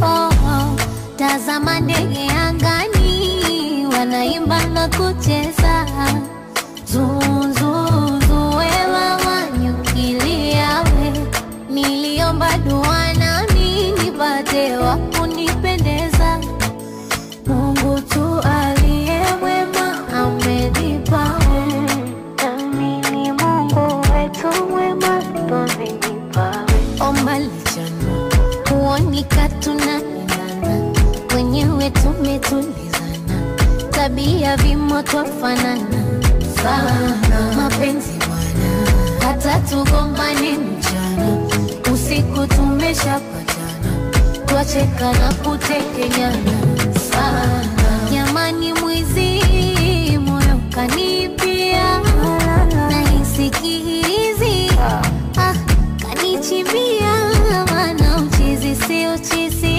Oh, oh, tazama ndege angani, wanaimba na kucheza. Zuzuzu wewa wanyukilia we, niliomba dua nami nipate wa kunipendeza. Mungu tu aliye mwema amenipa we, nami ni Mungu wetu mwema amenipa we. Omba lichana kuonika tunaendana, wenyewe tumetulizana, tabia vimo twafanana sana. Mapenzi bwana, hata tugombane mchana, usiku tumeshapatana, twacheka na kutekenyana sana. Jamani mwizi moyo kanipia, nahisi kihizi kanichimbia, maana uchizi si uchizi.